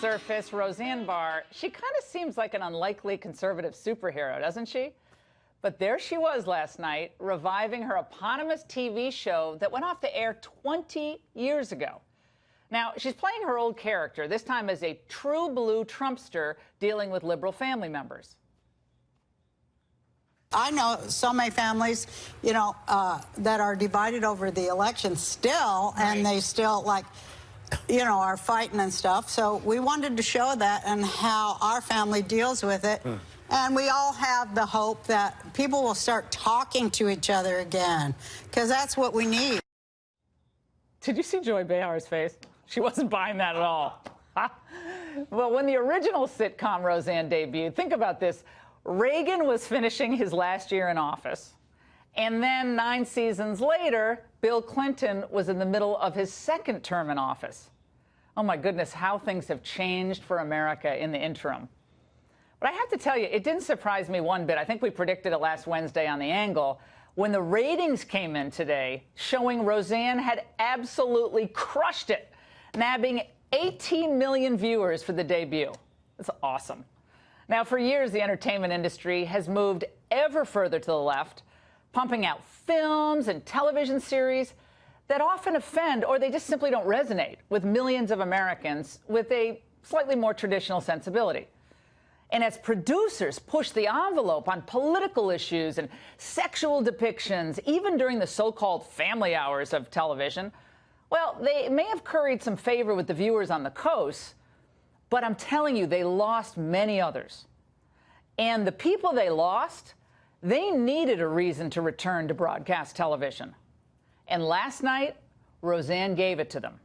surface, Roseanne Barr, she kind of seems like an unlikely conservative superhero, doesn't she? But there she was last night, reviving her eponymous TV show that went off the air 20 years ago. Now, she's playing her old character, this time as a true blue Trumpster dealing with liberal family members. I know so many families, that are divided over the election still, and they still, are fighting and stuff. So we wanted to show that and how our family deals with it. And we all have the hope that people will start talking to each other again, because that's what we need. Did you see Joy Behar's face? She wasn't buying that at all. Well, when the original sitcom Roseanne debuted, think about this. Reagan was finishing his last year in office. And then 9 seasons later, Bill Clinton was in the middle of his second term in office. Oh, my goodness, how things have changed for America in the interim. But I have to tell you, it didn't surprise me one bit. I think we predicted it last Wednesday on The Angle. When the ratings came in today, showing Roseanne had absolutely crushed it, nabbing 18 million viewers for the debut. That's awesome. Now, for years, the entertainment industry has moved ever further to the left, pumping out films and television series that often offend, or they just simply don't resonate with millions of Americans with a slightly more traditional sensibility. And as producers push the envelope on political issues and sexual depictions, even during the so-called family hours of television, well, they may have curried some favor with the viewers on the coast, but I'm telling you, they lost many others. And the people they lost, they needed a reason to return to broadcast television. And last night, Roseanne gave it to them.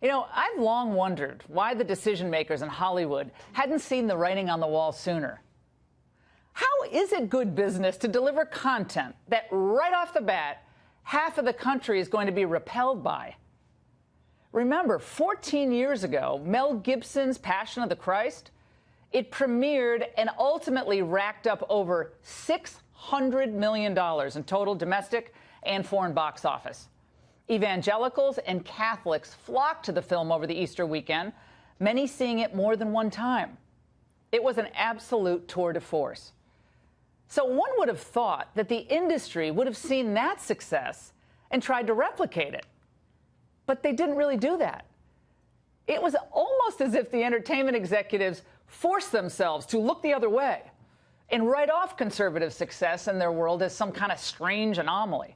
I've long wondered why the decision makers in Hollywood hadn't seen the writing on the wall sooner. How is it good business to deliver content that right off the bat, half of the country is going to be repelled by? Remember, 14 years ago, Mel Gibson's Passion of the Christ, it premiered and ultimately racked up over $600 million in total domestic and foreign box office. Evangelicals and Catholics flocked to the film over the Easter weekend, many seeing it more than one time. It was an absolute tour de force. So one would have thought that the industry would have seen that success and tried to replicate it. But they didn't really do that. It was almost as if the entertainment executives forced themselves to look the other way and write off conservative success in their world as some kind of strange anomaly.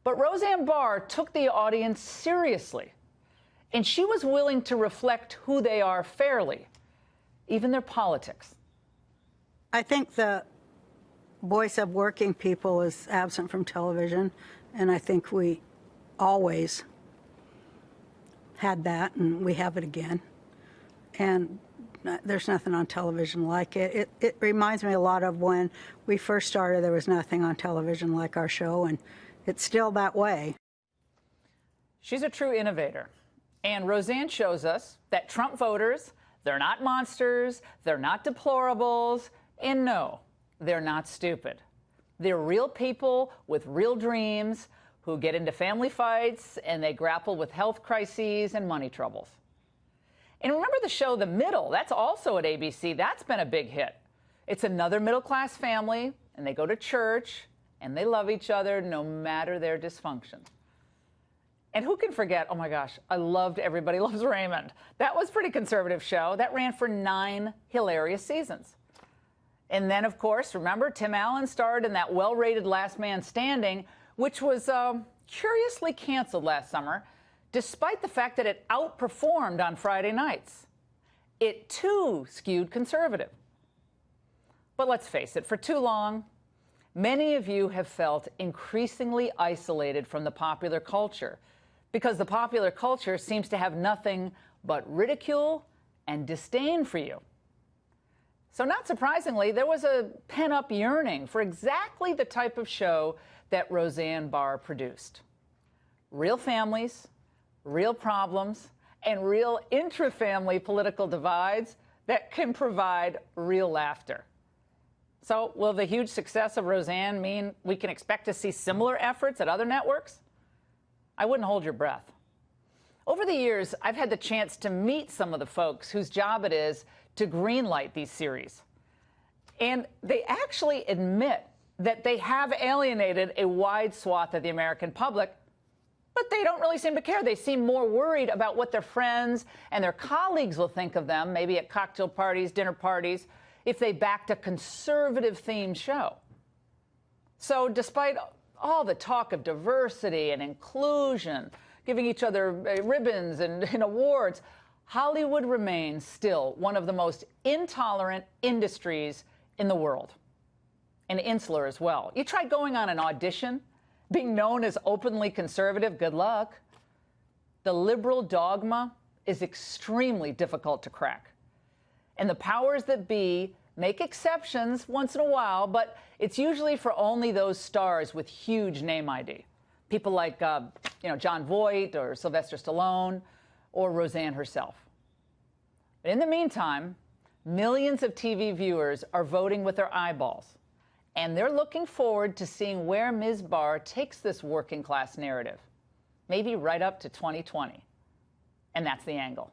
But Roseanne Barr took the audience seriously, and she was willing to reflect who they are fairly, even their politics. I think the voice of working people is absent from television, and I think we always had that, and we have it again. And there's nothing on television like it. It reminds me a lot of when we first started, there was nothing on television like our show, and it's still that way. She's a true innovator. And Roseanne shows us that Trump voters, they're not monsters, they're not deplorables, and no, they're not stupid. They're real people with real dreams who get into family fights and they grapple with health crises and money troubles. And remember the show The Middle? That's also at ABC. That's been a big hit. It's another middle-class family, and they go to church, and they love each other no matter their dysfunction. And who can forget, oh my gosh, I loved Everybody Loves Raymond. That was a pretty conservative show. That ran for 9 hilarious seasons. And then, of course, remember, Tim Allen starred in that well-rated Last Man Standing, which was curiously canceled last summer, despite the fact that it outperformed on Friday nights. It, too, skewed conservative. But let's face it, for too long, many of you have felt increasingly isolated from the popular culture because the popular culture seems to have nothing but ridicule and disdain for you. So not surprisingly, there was a pent-up yearning for exactly the type of show that Roseanne Barr produced. Real families, real problems, and real intra-family political divides that can provide real laughter. So will the huge success of Roseanne mean we can expect to see similar efforts at other networks? I wouldn't hold your breath. Over the years, I've had the chance to meet some of the folks whose job it is to greenlight these series. And they actually admit that they have alienated a wide swath of the American public, but they don't really seem to care. They seem more worried about what their friends and their colleagues will think of them, maybe at cocktail parties, dinner parties, if they backed a conservative-themed show. So despite all the talk of diversity and inclusion, giving each other ribbons and awards, Hollywood remains still one of the most intolerant industries in the world, and insular as well. You try going on an audition, being known as openly conservative, good luck. The liberal dogma is extremely difficult to crack. And the powers that be make exceptions once in a while, but it's usually for only those stars with huge name ID. People like, Jon Voight or Sylvester Stallone or Roseanne herself. But in the meantime, millions of TV viewers are voting with their eyeballs, and they're looking forward to seeing where Ms. Barr takes this working class narrative, maybe right up to 2020. And that's The Angle.